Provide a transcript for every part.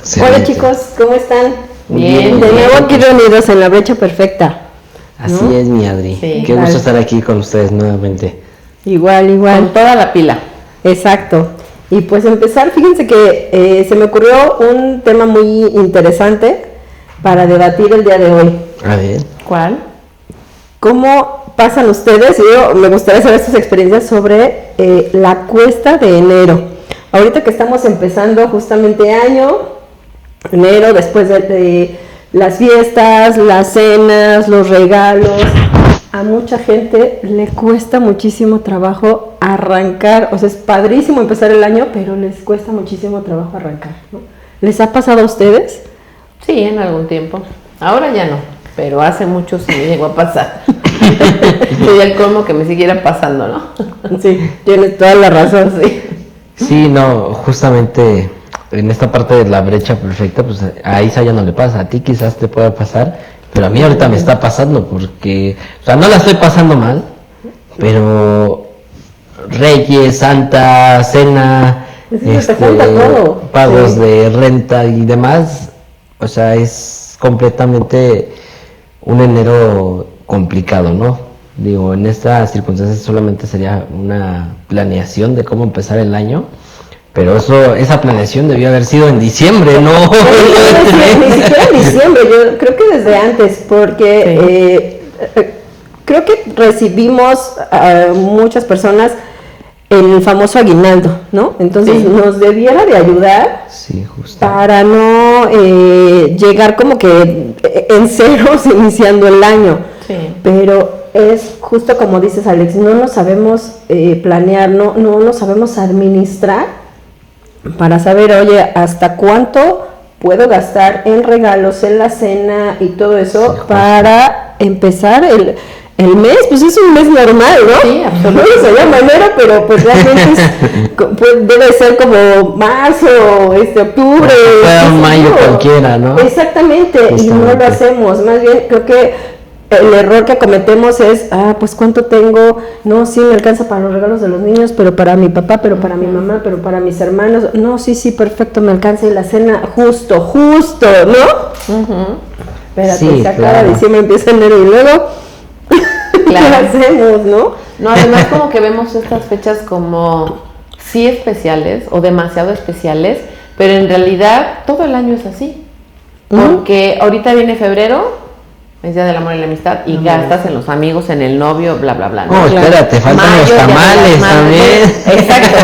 Excelente. Hola chicos, ¿cómo están? Bien. De nuevo aquí reunidos en la brecha perfecta. Así ¿no? es, mi Adri. Sí, Qué gusto estar aquí con ustedes nuevamente. Igual. Con toda la pila. Exacto. Y pues empezar, fíjense que se me ocurrió un tema muy interesante para debatir el día de hoy. A ver. ¿Cuál? ¿Cómo pasan ustedes? Yo me gustaría saber sus experiencias sobre la cuesta de enero. Ahorita que estamos empezando justamente año, enero, después de las fiestas, las cenas, los regalos, a mucha gente le cuesta muchísimo trabajo arrancar. O sea, es padrísimo empezar el año, pero les cuesta muchísimo trabajo arrancar, ¿no? ¿Les ha pasado a ustedes? Sí, en algún tiempo. Ahora ya no, pero hace mucho sí me llegó a pasar. Sería el colmo que me siguiera pasando, ¿no? Sí, tienes toda la razón, sí. Sí, no, justamente en esta parte de la brecha perfecta, pues a Isa ya no le pasa. A ti quizás te pueda pasar, pero a mí ahorita me está pasando porque, o sea, no la estoy pasando mal, pero Reyes, Santa, Cena, todo. pagos Sí. de renta y demás, o sea, es completamente un enero complicado, ¿no? Digo, en estas circunstancias solamente sería una planeación de cómo empezar el año, pero esa planeación debió haber sido en diciembre, ¿no? Ni siquiera en diciembre, yo creo que desde antes, porque creo que recibimos a muchas personas el famoso aguinaldo, ¿no? Entonces nos debiera de ayudar Sí, justo. para no llegar como que en ceros iniciando el año. Sí. Pero es justo como dices, Alex, no nos sabemos planear, no nos sabemos administrar para saber, oye, hasta cuánto puedo gastar en regalos, en la cena y todo eso, Sí, para empezar el mes. Pues es un mes normal, ¿no? Sí, absolutamente. No se llama enero, pero pues realmente debe ser como marzo, octubre. Fuera un mayo cualquiera, ¿no? Exactamente, y no lo Justamente. hacemos. Más bien creo que el error que cometemos es, pues ¿cuánto tengo? No, sí me alcanza para los regalos de los niños, pero para mi papá, pero para mi mamá, pero para mis hermanos. No, sí, perfecto, me alcanza, y la cena justo, ¿no? Espérate, Sí, se acaba claro. diciembre, empieza enero y luego Claro. ¿qué hacemos, no? No, además como que vemos estas fechas como sí especiales o demasiado especiales, pero en realidad todo el año es así. Porque ahorita viene febrero, es Día del Amor y la Amistad, y gastas en los amigos, en el novio, bla, bla, bla. No, espérate, faltan Mayo, los Día de las tamales Madres. también. Exacto,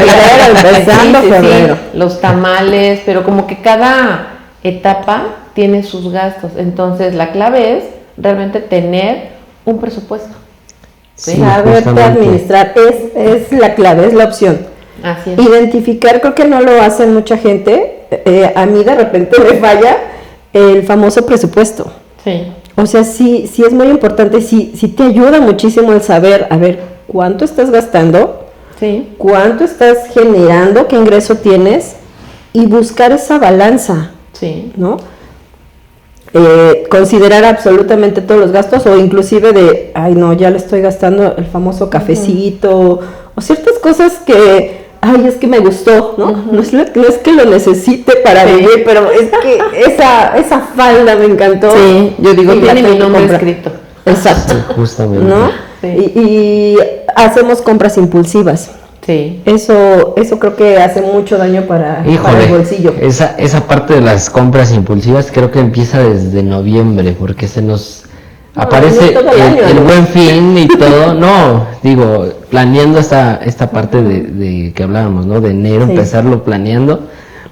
Empezando febrero. los tamales, pero como que cada etapa tiene sus gastos. Entonces la clave es realmente tener un presupuesto. Sí, Saberte justamente. administrar es la clave, es la opción. Así es. Identificar, creo que no lo hace mucha gente. A mí de repente me falla el famoso presupuesto. Sí. O sea, sí es muy importante, sí te ayuda muchísimo el saber, a ver, cuánto estás gastando, Sí. cuánto estás generando, qué ingreso tienes, y buscar esa balanza, Sí. ¿no? Considerar absolutamente todos los gastos, o inclusive de, ay no, ya le estoy gastando el famoso cafecito, o ciertas cosas que, ay, es que me gustó, ¿no? No es que lo necesite para vivir, pero es que esa falda me encantó. Sí, yo digo, y la tiene mi tengo que nombre comprar. escrito. Exacto. Sí, justamente. ¿No? Sí. Y hacemos compras impulsivas. Sí. Eso creo que hace mucho daño para el bolsillo. Esa parte de las compras impulsivas creo que empieza desde noviembre, porque se nos aparece no todo el año, el ¿no? Buen Fin y todo. No, digo, planeando esta parte de que hablábamos, ¿no? De enero, Sí. empezarlo planeando,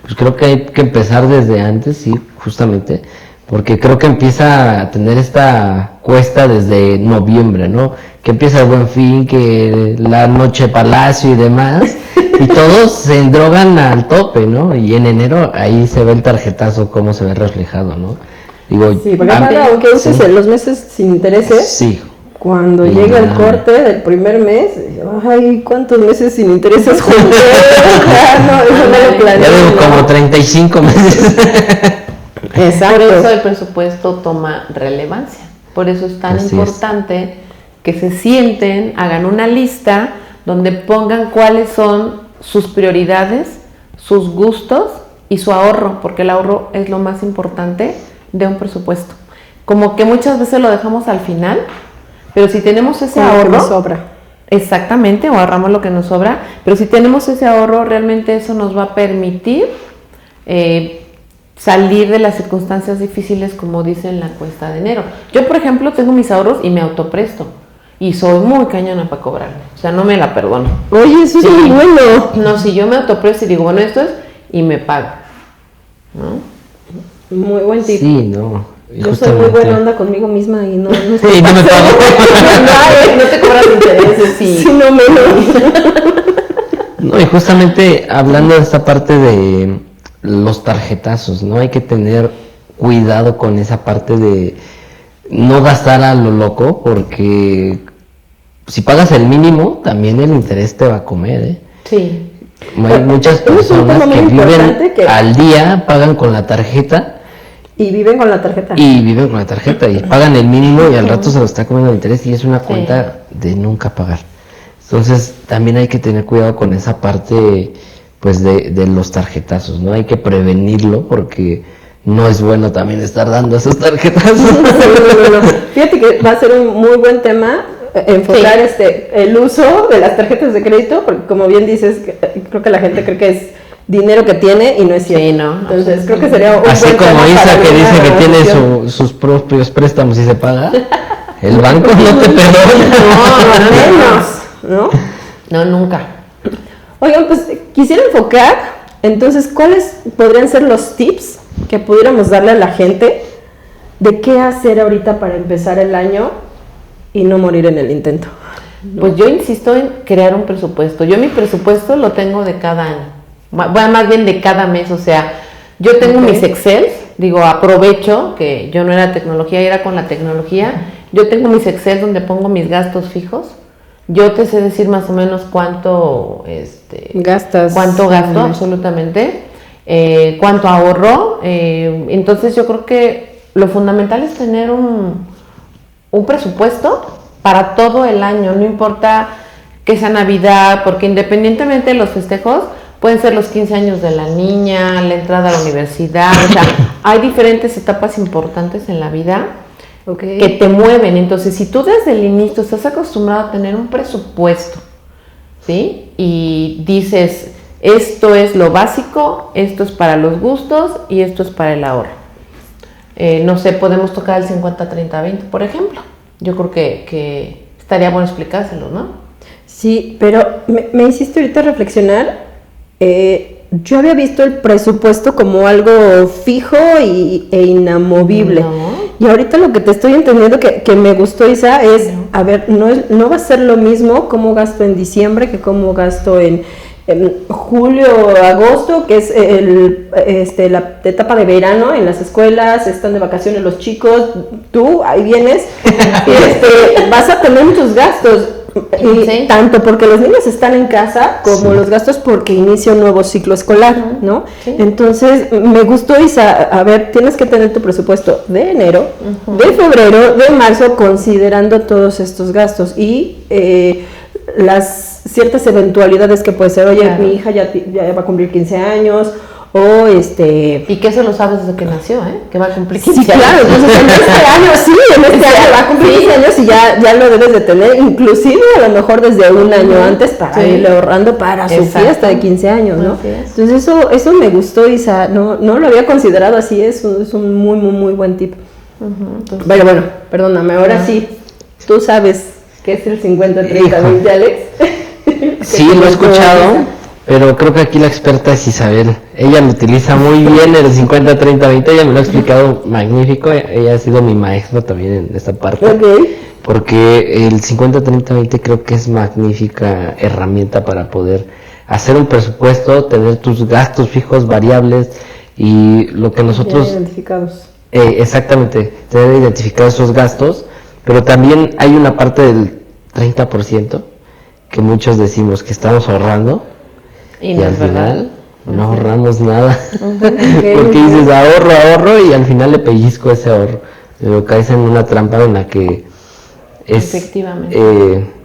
pues creo que hay que empezar desde antes, sí, justamente, porque creo que empieza a tener esta cuesta desde noviembre, ¿no? Que empieza el Buen Fin, que la Noche Palacio y demás, y todos se endrogan al tope, ¿no? Y en enero ahí se ve el tarjetazo, cómo se ve reflejado, ¿no? Digo, Sí, porque aunque uses sí. los meses sin intereses, Sí, cuando Sí, llega el claro. corte del primer mes, ay, ¿cuántos meses sin intereses junté? No, eso no lo ya planeo. debo ¿no? como 35 meses. Exacto. Por eso el presupuesto toma relevancia. Por eso es tan Así es. importante que se sienten, hagan una lista donde pongan cuáles son sus prioridades, sus gustos y su ahorro, porque el ahorro es lo más importante de un presupuesto. Como que muchas veces lo dejamos al final, pero si tenemos ese ahorro, nos sobra. Exactamente, o ahorramos lo que nos sobra, pero si tenemos ese ahorro, realmente eso nos va a permitir salir de las circunstancias difíciles, como dice en la cuesta de enero. Yo, por ejemplo, tengo mis ahorros y me autopresto, y soy muy cañona para cobrarme, o sea, no me la perdono. Oye, eso Sí. es muy bueno. No, si yo me autopresto y digo, bueno, esto es, y me pago, ¿no? Muy buen tip. Sí, no. Y Yo soy muy justamente- buena onda conmigo misma y no Sí, no me pago. No te cobras intereses, sí. Sí, no menos. No, y justamente hablando de esta parte de los tarjetazos, ¿no? Hay que tener cuidado con esa parte de no gastar a lo loco, porque si pagas el mínimo, también el interés te va a comer, ¿eh? Sí. Hay muchas Es un personas tema muy que importante viven que- al día, pagan con la tarjeta Y viven con la tarjeta. y viven con la tarjeta y pagan el mínimo y al rato se lo está comiendo el interés y es una cuenta de nunca pagar. Entonces también hay que tener cuidado con esa parte pues de los tarjetazos, ¿no? Hay que prevenirlo porque no es bueno también estar dando esos tarjetazos. No. Fíjate que va a ser un muy buen tema enfocar el uso de las tarjetas de crédito, porque como bien dices, creo que la gente cree que es dinero que tiene y no es cierto. Sí, no, Entonces creo que sería un Así buen como tema Isa para que una dice que tiene sesión. sus propios préstamos y se paga, el banco no te perdona. No, menos, ¿no? No, nunca. Oigan, pues quisiera enfocar, entonces, ¿cuáles podrían ser los tips que pudiéramos darle a la gente de qué hacer ahorita para empezar el año y no morir en el intento? Pues yo insisto en crear un presupuesto. Yo mi presupuesto lo tengo de cada año. Bueno, más bien de cada mes, o sea, yo tengo Ok. mis Excel, digo, aprovecho que yo no era tecnología, era con la tecnología. Yo tengo mis Excel donde pongo mis gastos fijos. Yo te sé decir más o menos cuánto Gastas. cuánto gasto, al mes. absolutamente, cuánto ahorro. Entonces yo creo que lo fundamental es tener un presupuesto para todo el año, no importa que sea Navidad, porque independientemente de los festejos, pueden ser los 15 años de la niña, la entrada a la universidad, o sea, hay diferentes etapas importantes en la vida Ok. que te mueven. Entonces, si tú desde el inicio estás acostumbrado a tener un presupuesto, ¿sí? Y dices, esto es lo básico, esto es para los gustos y esto es para el ahorro. No sé, podemos tocar el 50-30-20, por ejemplo. Yo creo que estaría bueno explicárselo, ¿no? Sí, pero me hiciste ahorita reflexionar. Yo había visto el presupuesto como algo fijo e inamovible. No. Y ahorita lo que te estoy entendiendo que me gustó, Isa, es, a ver, no va a ser lo mismo cómo gasto en diciembre que cómo gasto en julio, agosto, que es la etapa de verano en las escuelas, están de vacaciones los chicos, tú ahí vienes, y vas a tener muchos gastos. Y Sí. tanto porque los niños están en casa como los gastos porque inicia un nuevo ciclo escolar, ¿no? Sí. Entonces me gustó, Isa, a ver, tienes que tener tu presupuesto de enero, de febrero, de marzo, considerando todos estos gastos y las ciertas eventualidades que puede ser, oye, Claro. mi hija ya va a cumplir 15 años, o Y que eso lo sabes desde que nació, ¿eh? Que va a cumplir Sí, 15 años. claro, entonces en este año, sí, en este año va a cumplir 15 años y ya lo debes de tener, inclusive a lo mejor desde un año antes para Sí. irle ahorrando para su Exacto. fiesta de 15 años, ¿no? Así es. Entonces eso me gustó, Isa, no lo había considerado así, es un muy, muy, muy buen tip. Entonces, Pero bueno, perdóname, ahora sí, tú sabes qué es el 50-30-20, Alex. Sí, lo he escuchado, pero creo que aquí la experta es Isabel. Ella lo utiliza muy bien el 50-30-20, ella me lo ha explicado magnífico, ella ha sido mi maestra también en esta parte. Ok. Porque el 50-30-20 creo que es magnífica herramienta para poder hacer un presupuesto, tener tus gastos fijos, variables y lo que nosotros... Ya identificados. Exactamente, tener identificados esos gastos, pero también hay una parte del 30% que muchos decimos que estamos ahorrando y no al es verdad. final no ahorramos nada. Ok. Porque dices ahorro y al final le pellizco ese ahorro. Pero caes en una trampa en la que es Efectivamente.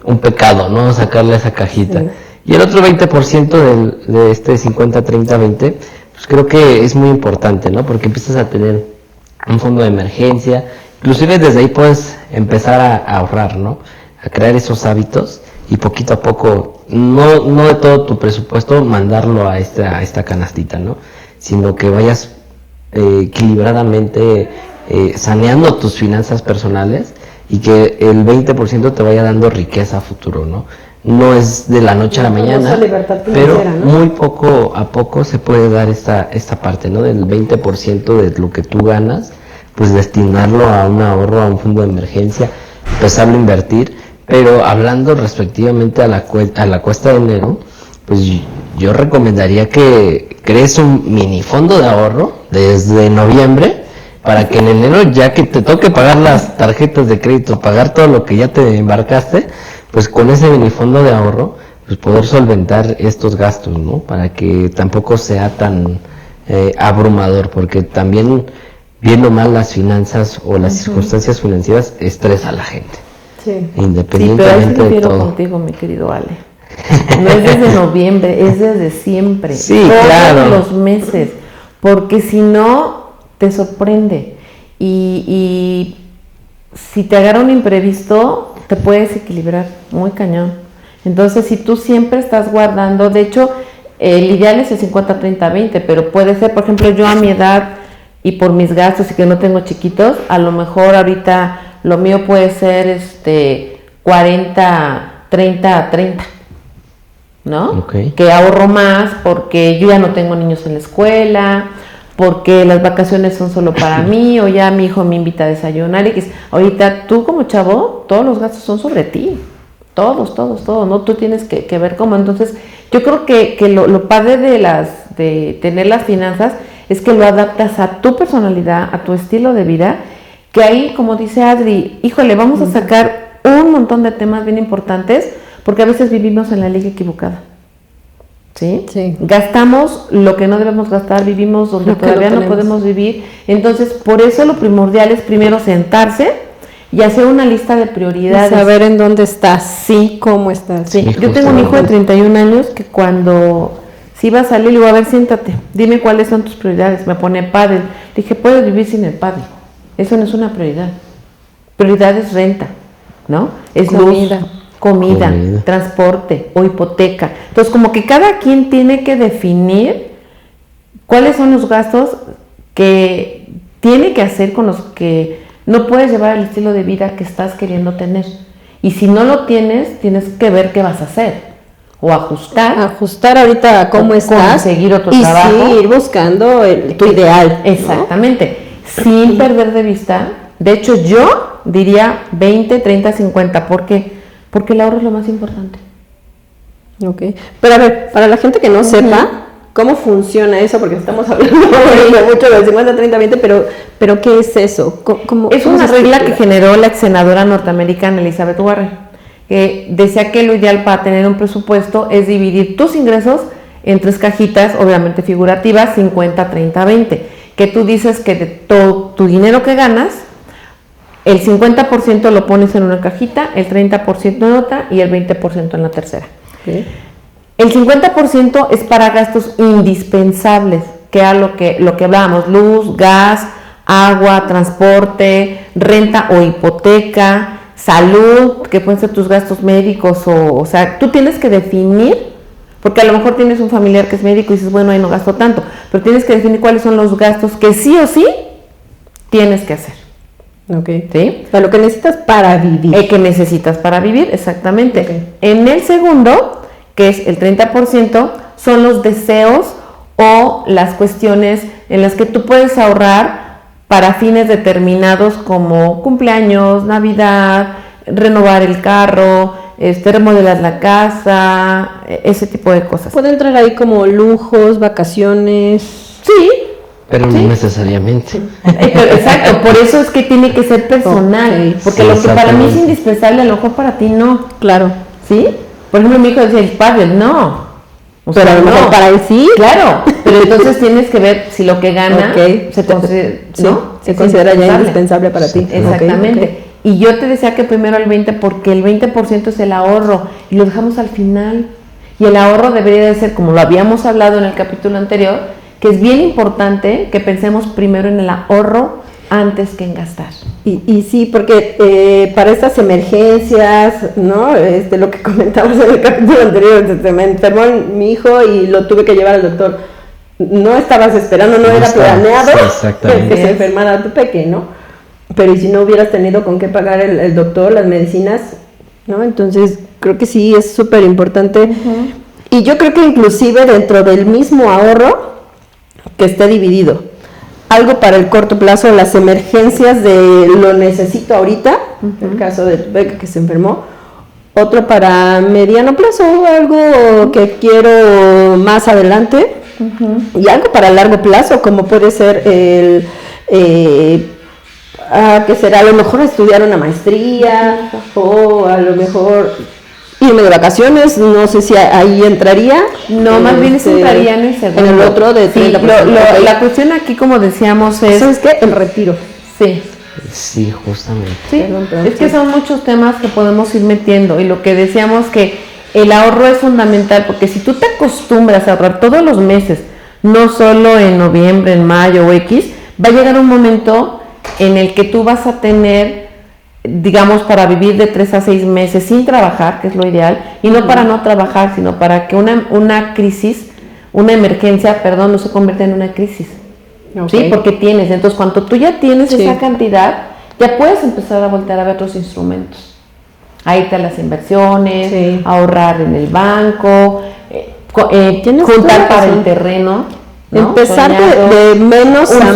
un pecado, ¿no? Sacarle esa cajita. Sí. Y el otro 20% de este 50-30-20 pues creo que es muy importante, ¿no? Porque empiezas a tener un fondo de emergencia, inclusive desde ahí puedes empezar a ahorrar, ¿no? A crear esos hábitos y poquito a poco, no de todo tu presupuesto mandarlo a esta canastita, ¿no? Sino que vayas equilibradamente saneando tus finanzas personales y que el 20% te vaya dando riqueza a futuro, ¿no? No es de la noche a la mañana, pero ¿no? Muy poco a poco se puede dar esta parte, ¿no? Del 20% de lo que tú ganas, pues destinarlo a un ahorro, a un fondo de emergencia, empezarlo a invertir. Pero hablando respectivamente a la cuesta de enero, pues yo recomendaría que crees un mini fondo de ahorro desde noviembre, para que en enero, ya que te toque pagar las tarjetas de crédito, pagar todo lo que ya te embarcaste, pues con ese minifondo de ahorro, pues poder solventar estos gastos, ¿no? Para que tampoco sea tan abrumador, porque también, viendo mal las finanzas o las circunstancias financieras, estresa a la gente. Sí. Independientemente de todo. Contigo, mi querido Ale. No es desde noviembre, es desde siempre. Sí, todos claro. los meses, porque si no, te sorprende. Y si te agarra un imprevisto, te puedes equilibrar muy cañón. Entonces, si tú siempre estás guardando, de hecho, el ideal es el 50-30-20, pero puede ser, por ejemplo, yo a mi edad y por mis gastos y que no tengo chiquitos, a lo mejor ahorita lo mío puede ser 40-30-30, ¿no? Okay. Que ahorro más porque yo ya no tengo niños en la escuela, porque las vacaciones son solo para mí, o ya mi hijo me invita a desayunar. Y que ahorita tú como chavo, todos los gastos son sobre ti, todos, ¿no? Tú tienes que ver cómo. Entonces, yo creo que lo padre de tener las finanzas es que lo adaptas a tu personalidad, a tu estilo de vida, que ahí, como dice Adri, híjole, vamos a sacar un montón de temas bien importantes, porque a veces vivimos en la liga equivocada. ¿Sí? Sí. Gastamos lo que no debemos gastar, vivimos donde todavía no podemos vivir. Entonces, por eso lo primordial es primero sentarse y hacer una lista de prioridades. Y saber en dónde estás, sí, cómo estás. Sí. Yo tengo un hijo de 31 años que cuando si iba a salir, le digo, a ver, siéntate, dime cuáles son tus prioridades. Me pone pádel. Dije, puedes vivir sin el pádel. Eso no es una prioridad. Prioridad es renta, ¿no? Es comida. Comida, transporte o hipoteca. Entonces, como que cada quien tiene que definir cuáles son los gastos que tiene que hacer con los que no puedes llevar el estilo de vida que estás queriendo tener. Y si no lo tienes, tienes que ver qué vas a hacer. O ajustar. Ajustar ahorita a cómo estás. Conseguir otro y trabajo. Sí, ir buscando tu ideal. Exactamente. ¿No? Sin perder de vista. De hecho, yo diría 20, 30, 50. ¿Por qué? Porque el ahorro es lo más importante. Ok. Pero a ver, para la gente que no sepa cómo funciona eso, porque estamos hablando mucho del 50, 30, 20, pero ¿qué es eso? Es una regla que generó la ex senadora norteamericana Elizabeth Warren, que decía que lo ideal para tener un presupuesto es dividir tus ingresos en 3 cajitas, obviamente figurativas, 50, 30, 20. Que tú dices que de todo tu dinero que ganas, el 50% lo pones en una cajita, el 30% en otra y el 20% en la tercera. Okay. El 50% es para gastos indispensables, que era lo que hablábamos, luz, gas, agua, transporte, renta o hipoteca, salud, que pueden ser tus gastos médicos, o sea, tú tienes que definir, porque a lo mejor tienes un familiar que es médico y dices, bueno, ahí no gasto tanto, pero tienes que definir cuáles son los gastos que sí o sí tienes que hacer. Okay. ¿Sí? O sea, lo que necesitas para vivir. El que necesitas para vivir, exactamente. Okay. En el segundo, que es el 30%, son los deseos o las cuestiones en las que tú puedes ahorrar para fines determinados como cumpleaños, Navidad, renovar el carro, remodelar la casa, ese tipo de cosas. Puede entrar ahí como lujos, vacaciones. Sí. Pero no necesariamente. Exacto, por eso es que tiene que ser personal, okay. Porque lo que para mí es indispensable, a lo mejor para ti no. Claro. ¿Sí? Por ejemplo, mi hijo decía, el pádel, no. O pero sea, a lo mejor para él sí. Claro, pero entonces tienes que ver si lo que gana se considera ya indispensable para ti. Exactamente. Okay. Y yo te decía que primero el 20%, porque el 20% es el ahorro y lo dejamos al final. Y el ahorro debería de ser, como lo habíamos hablado en el capítulo anterior, que es bien importante que pensemos primero en el ahorro antes que en gastar. Y sí, porque para estas emergencias, ¿no? Lo que comentamos en el capítulo anterior, se me enfermó mi hijo y lo tuve que llevar al doctor. No estabas esperando, no era planeado que se enfermara tu peque, ¿no? Pero ¿y si no hubieras tenido con qué pagar el doctor, las medicinas? ¿No? Entonces creo que sí es súper importante. Uh-huh. Y yo creo que inclusive dentro del mismo ahorro que esté dividido. Algo para el corto plazo, las emergencias de lo necesito ahorita, uh-huh. El caso de tu peque que se enfermó. Otro para mediano plazo, algo que quiero más adelante. Uh-huh. Y algo para largo plazo, como puede ser el... que será a lo mejor estudiar una maestría o a lo mejor irme de vacaciones, no sé si ahí entraría. No, más bien entraría en el segundo. En el otro de 30%. Sí, la cuestión aquí, como decíamos, es... ¿Sabes qué? El retiro. Sí. Sí, justamente. Sí, es que son muchos temas que podemos ir metiendo y lo que decíamos que el ahorro es fundamental porque si tú te acostumbras a ahorrar todos los meses, no solo en noviembre, en mayo o X, va a llegar un momento en el que tú vas a tener, digamos, para vivir de 3 a 6 meses sin trabajar, que es lo ideal, y no para no trabajar, sino para que una crisis, una emergencia, no se convierta en una crisis. Okay. Sí, porque tienes, entonces cuando tú ya tienes esa cantidad, ya puedes empezar a voltear a ver otros instrumentos, a irte a las inversiones, a ahorrar en el banco, juntar para el terreno. ¿No? Empezar de menos un a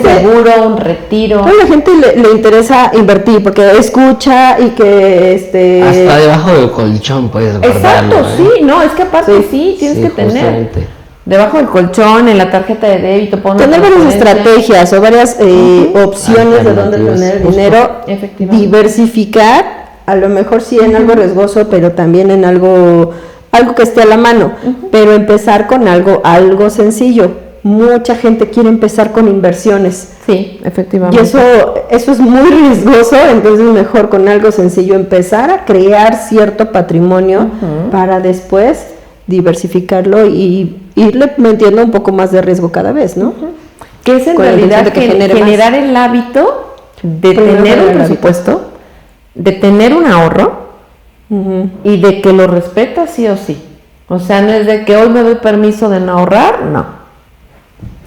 seguro, un retiro. A la gente le interesa invertir porque escucha y que hasta debajo del colchón puedes guardarlo. Exacto, sí, no, es que aparte sí tienes que tener debajo del colchón, en la tarjeta de débito, tener varias estrategias o varias opciones de dónde tener dinero, diversificar, a lo mejor sí en algo riesgoso, pero también en algo que esté a la mano, pero empezar con algo sencillo. Mucha gente quiere empezar con inversiones. Sí, efectivamente. Y eso es muy riesgoso, entonces mejor con algo sencillo empezar a crear cierto patrimonio para después diversificarlo y irle metiendo un poco más de riesgo cada vez, ¿no? Que es en realidad generar el hábito de tener un presupuesto, de tener un ahorro, y de que lo respeta sí o sí. O sea, no es de que hoy me doy permiso de no ahorrar, no.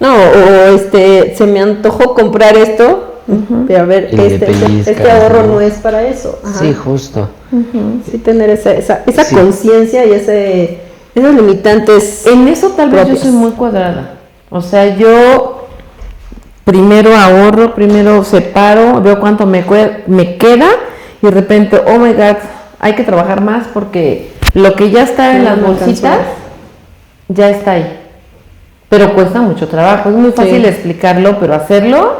No, o se me antojó comprar esto, pero a ver, este ahorro no es para eso. Ajá. Sí, justo. Sí, tener esa conciencia y esos limitantes. En eso tal vez yo soy muy cuadrada. O sea, yo primero ahorro, primero separo, veo cuánto me queda y de repente, oh my God, hay que trabajar más porque lo que ya está en las bolsitas ya está ahí. Pero cuesta mucho trabajo. Es muy fácil explicarlo, pero hacerlo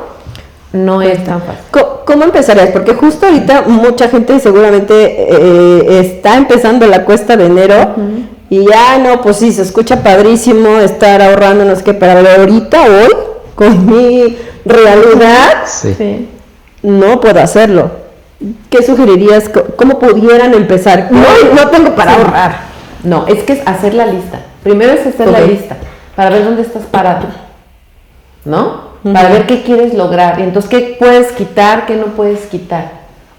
no es tan fácil. ¿Cómo empezarías? Porque justo ahorita mucha gente seguramente está empezando la cuesta de enero y ya no, pues sí, se escucha padrísimo estar ahorrando, no sé qué, pero ahorita, hoy, con mi realidad, no puedo hacerlo. ¿Qué sugerirías? ¿Cómo pudieran empezar? No tengo para ahorrar. No, es que es hacer la lista. Primero es hacer la lista, para ver dónde estás parado, ¿no? Para ver qué quieres lograr. Y entonces, ¿qué puedes quitar, qué no puedes quitar?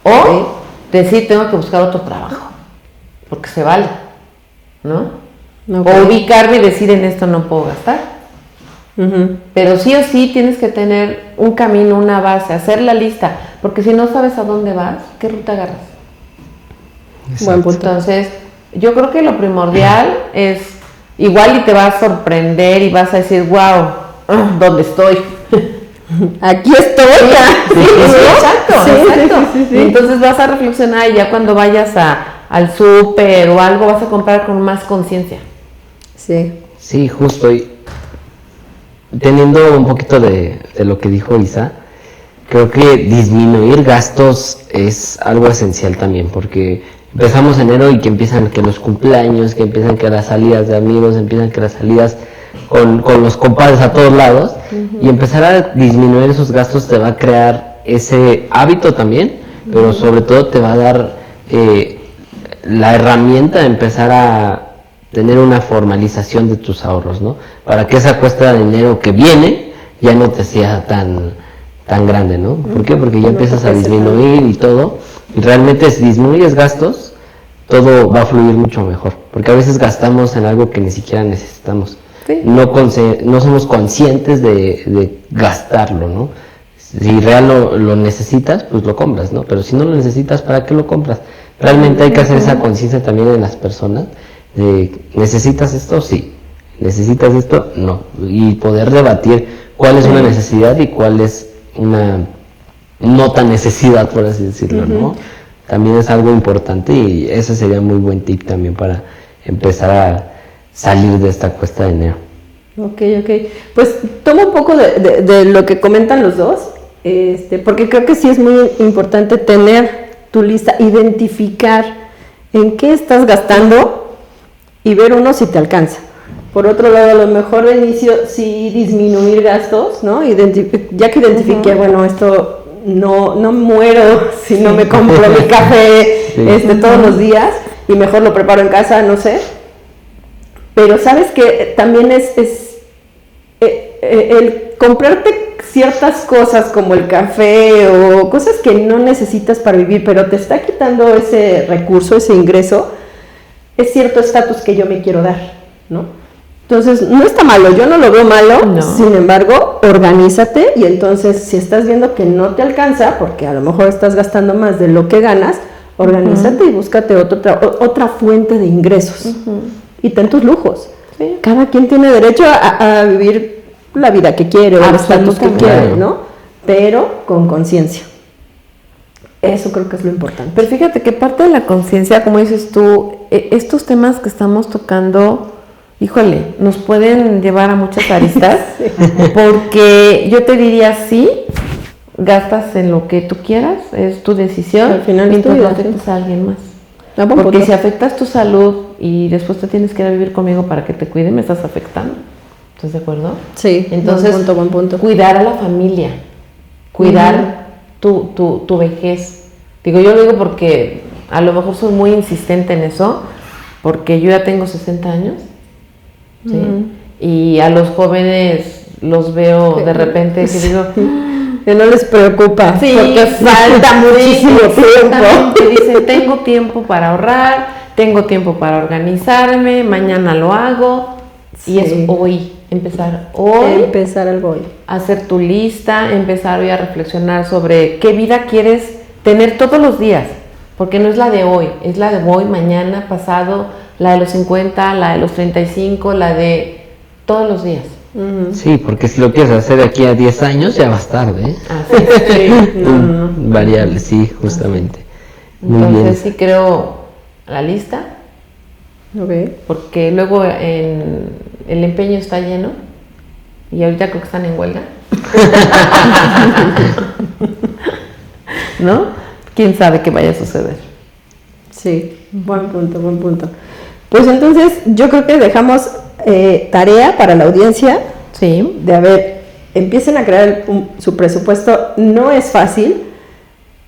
O decir, tengo que buscar otro trabajo, porque se vale, ¿no? O ubicarme y decir, en esto no puedo gastar. Pero sí o sí tienes que tener un camino, una base, hacer la lista, porque si no sabes a dónde vas, ¿qué ruta agarras? Buen punto. Entonces, yo creo que lo primordial es, igual y te va a sorprender y vas a decir, wow, ¿dónde estoy? Aquí estoy. Exacto. Sí. Entonces vas a reflexionar y ya cuando vayas al súper o algo vas a comprar con más conciencia. Sí, justo. Y teniendo un poquito de lo que dijo Isa, creo que disminuir gastos es algo esencial también, porque empezamos enero y que empiezan que los cumpleaños, que empiezan que las salidas de amigos, empiezan que las salidas con los compadres a todos lados, y empezar a disminuir esos gastos te va a crear ese hábito también, pero sobre todo te va a dar la herramienta de empezar a tener una formalización de tus ahorros, ¿no? Para que esa cuesta de dinero que viene ya no te sea tan grande, ¿no? ¿Por qué? Porque ya empiezas a disminuir y todo, y realmente si disminuyes gastos, todo va a fluir mucho mejor, porque a veces gastamos en algo que ni siquiera necesitamos. Sí. No somos conscientes de gastarlo, ¿no? Si real lo necesitas, pues lo compras, ¿no? Pero si no lo necesitas, ¿para qué lo compras? Realmente hay que hacer esa conciencia también en las personas de, ¿necesitas esto? Sí. ¿Necesitas esto? No. Y poder debatir cuál es una necesidad y cuál es una no tan necesidad, por así decirlo, ¿no? También es algo importante y ese sería muy buen tip también para empezar a salir de esta cuesta de enero. Ok. Pues toma un poco de lo que comentan los dos, porque creo que sí es muy importante tener tu lista, identificar en qué estás gastando y ver uno si te alcanza. Por otro lado, a lo mejor de inicio sí disminuir gastos, ¿no? Ya que identifiqué, bueno, esto no muero si no me compro mi café todos los días y mejor lo preparo en casa, no sé. Pero sabes que también es el comprarte ciertas cosas como el café o cosas que no necesitas para vivir, pero te está quitando ese recurso, ese ingreso, es cierto estatus que yo me quiero dar, ¿no? Entonces, no está malo, yo no lo veo malo, no. Sin embargo, organízate y entonces si estás viendo que no te alcanza, porque a lo mejor estás gastando más de lo que ganas, organízate y búscate otra fuente de ingresos y ten tus lujos. Sí. Cada quien tiene derecho a vivir la vida que quiere o el estatus que quiere, ¿no? Pero con conciencia. Eso creo que es lo importante. Pero fíjate que parte de la conciencia, como dices tú, estos temas que estamos tocando, híjole, nos pueden llevar a muchas aristas, sí. Porque yo te diría sí, gastas en lo que tú quieras, es tu decisión, al final mientras no afectes a alguien más. Porque si afectas tu salud y después te tienes que ir a vivir conmigo para que te cuide, me estás afectando. ¿Estás de acuerdo? Sí. Entonces, buen punto. Cuidar a la familia, cuidar tu vejez. Digo, yo lo digo porque a lo mejor soy muy insistente en eso, porque yo ya tengo 60 años. ¿sí? Y a los jóvenes los veo de repente que digo que no les preocupa, sí, porque falta muchísimo tiempo. Dicen, tengo tiempo para ahorrar, tengo tiempo para organizarme, mañana lo hago. Sí. Y es hoy, empezar algo hoy, hacer tu lista, empezar hoy a reflexionar sobre qué vida quieres tener todos los días, porque no es la de hoy, es la de hoy, mañana, pasado, la de los 50, la de los 35, la de todos los días. Sí, porque si lo quieres hacer de aquí a 10 años ya vas tarde, ¿eh? Sí. Variable, sí, justamente. Entonces sí creo la lista, porque luego el empeño está lleno y ahorita creo que están en huelga. ¿No? ¿Quién sabe qué vaya a suceder? Sí, buen punto. Pues entonces yo creo que dejamos tarea para la audiencia. Sí. Empiecen a crear su presupuesto. No es fácil,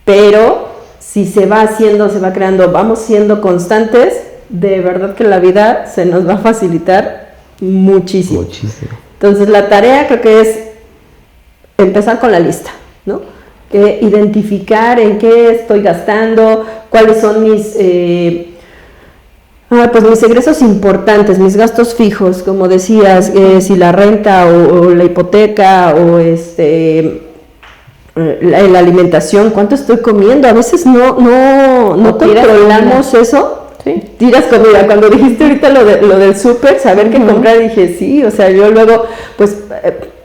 pero si se va haciendo, se va creando, vamos siendo constantes, de verdad que la vida se nos va a facilitar muchísimo. Entonces la tarea creo que es empezar con la lista, ¿no? Identificar en qué estoy gastando, cuáles son mis ingresos importantes, mis gastos fijos, como decías, si la renta o la hipoteca o la alimentación, cuánto estoy comiendo. A veces no controlamos eso. Sí. Tiras comida. Cuando dijiste ahorita lo del súper, saber qué comprar, dije sí, o sea, yo luego pues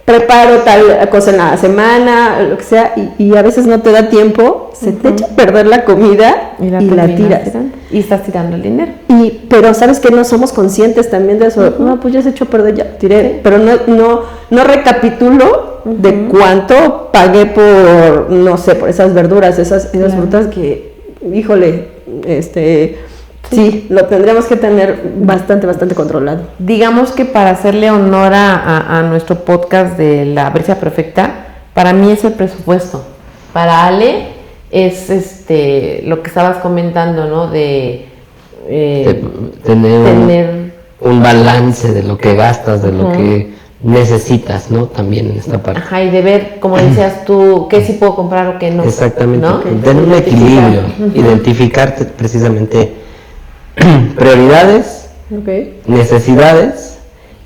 preparo tal cosa en la semana, lo que sea, y a veces no te da tiempo, se te echa a perder la comida y la tiras. Y estás tirando el dinero. Pero sabes que no somos conscientes también de eso. No, pues ya se echó a perder, ya tiré. Sí. Pero no recapitulo de cuánto pagué por, no sé, por esas verduras, esas frutas que, híjole, sí, lo tendríamos que tener bastante controlado. Digamos que para hacerle honor a nuestro podcast de la brecha perfecta, para mí es el presupuesto. Para Ale es lo que estabas comentando, ¿no? De tener un balance de lo que gastas, de lo que necesitas, ¿no? También en esta parte. Ajá, y de ver, como decías tú, qué sí puedo comprar o qué no. Exactamente, ¿no? tener un equilibrio, identificarte precisamente prioridades, necesidades,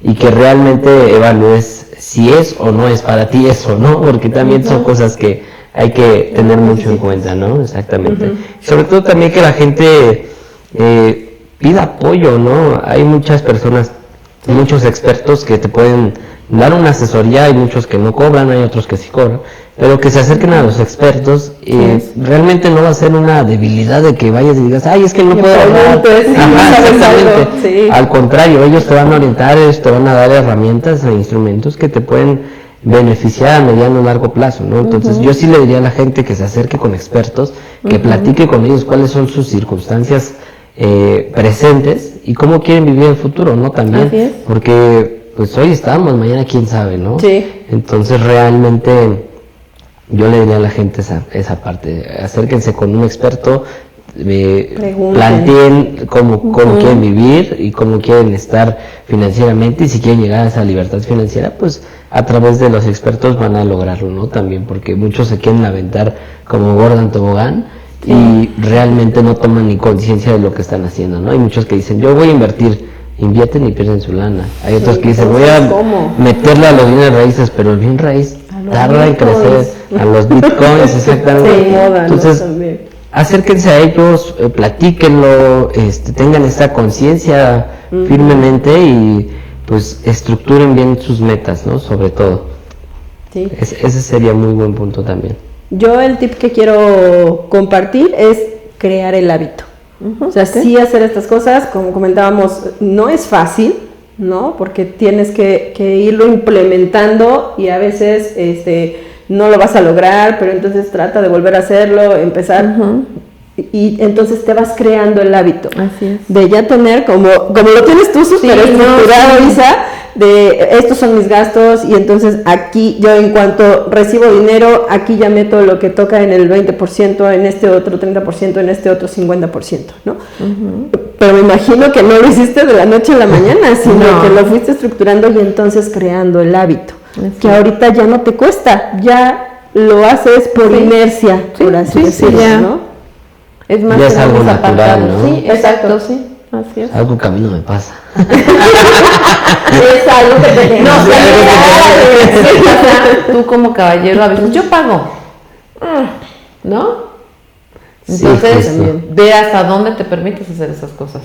y que realmente evalúes si es o no es para ti eso, ¿no? Porque también son cosas que hay que tener mucho en cuenta, ¿no? Exactamente. Sobre todo también que la gente pida apoyo, ¿no? Hay muchas personas, muchos expertos que te pueden dar una asesoría, hay muchos que no cobran, hay otros que sí cobran, pero que se acerquen a los expertos, realmente no va a ser una debilidad de que vayas y digas, ay, es que no puedo hablar. Exactamente. Sí. Al contrario, ellos te van a orientar, ellos te van a dar herramientas e instrumentos que te pueden beneficiar a mediano o largo plazo, ¿no? Entonces yo sí le diría a la gente que se acerque con expertos, que platique con ellos cuáles son sus circunstancias presentes y cómo quieren vivir el futuro, ¿no? También, porque pues hoy estamos, mañana quién sabe, ¿no? Sí. Entonces realmente yo le diría a la gente esa parte, acérquense con un experto, planteen cómo quieren vivir y cómo quieren estar financieramente, y si quieren llegar a esa libertad financiera, pues a través de los expertos van a lograrlo, ¿no? También porque muchos se quieren aventar como gorda en tobogán y realmente no toman ni conciencia de lo que están haciendo, ¿no? Hay muchos que dicen, yo voy a invertir, invierten y pierden su lana. Hay otros que dicen, voy a meterle a los bienes raíces, pero el bien raíz tarda en crecer, a los bitcoins, exactamente. Entonces, acérquense a ellos, platíquenlo, tengan esta conciencia firmemente y pues estructuren bien sus metas, ¿no? Sobre todo. Sí. Ese sería muy buen punto también. Yo el tip que quiero compartir es crear el hábito. O sea, sí hacer estas cosas, como comentábamos, no es fácil, ¿no? Porque tienes que irlo implementando y a veces no lo vas a lograr, pero entonces trata de volver a hacerlo, empezar. Y entonces te vas creando el hábito. Así es. De ya tener, como lo tienes tú súper estructurado, Isa, de estos son mis gastos y entonces aquí yo en cuanto recibo dinero, aquí ya meto lo que toca en el 20%, en este otro 30%, en este otro 50%, ¿no? Pero me imagino que no lo hiciste de la noche a la mañana, sino que lo fuiste estructurando y entonces creando el hábito, que ahorita ya no te cuesta, ya lo haces por inercia, por así decirlo, ¿no? Es más, ya es algo natural, ¿no? Sí, exacto, sí. Así es. Algo que a mí no me pasa. Es algo que te Tú como caballero a veces, yo pago. ¿No? Entonces, ve hasta dónde te permites hacer esas cosas.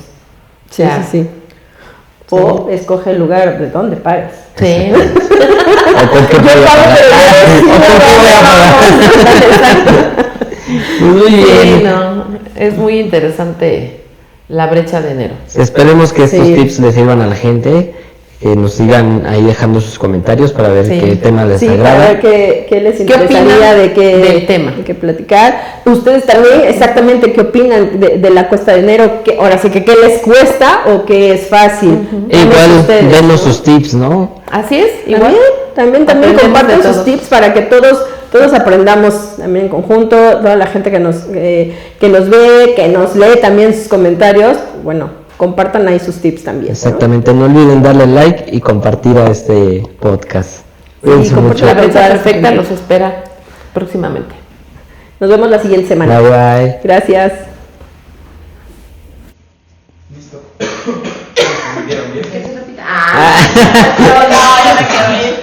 Sí. O escoge el lugar de donde pagas. Sí. Muy bien. No, es muy interesante la brecha de enero. Esperemos que estos tips les sirvan a la gente, que nos sigan ahí dejando sus comentarios para ver qué tema les agrada. Para ver qué les interesaría del tema. De qué platicar. Ustedes también, exactamente, qué opinan de la cuesta de enero, ahora sí que qué les cuesta o qué es fácil. Igual denos sus tips, ¿no? Así es, igual. También compartan sus tips para que todos aprendamos también en conjunto, toda la gente que nos ve, que nos lee también sus comentarios, bueno, compartan ahí sus tips también. Exactamente, no olviden darle like y compartir a este podcast. Sí, mucho. La brecha perfecta los espera próximamente. Nos vemos la siguiente semana. Bye bye. Gracias. Listo. ¿Me vieron bien? ¿Qué se repita? No, ya me quedo bien.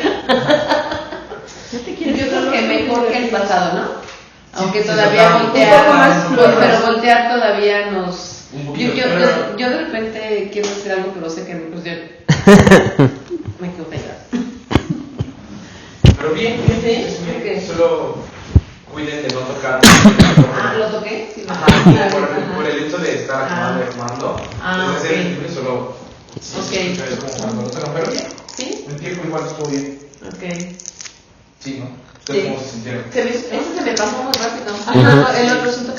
Yo creo que mejor que el pasado, ¿no? Aunque todavía voltear, un poco más pero voltear todavía nos... Yo de repente quiero decir algo, pero sé que pues yo me quedo pegada. Pero bien, ¿Sí? bien. Solo cuiden de no tocar. ¿Lo toqué? Sí, Ajá, por el hecho de estar acomodando. Entonces hacer el libre solo. Ok. Es como cuando no tocan, pero bien. ¿Sí? El tiempo igual estuvo bien. Ok. Sí, ¿no? ¿Ustedes cómo se sintieron? Eso se me pasó muy rápido. El otro siento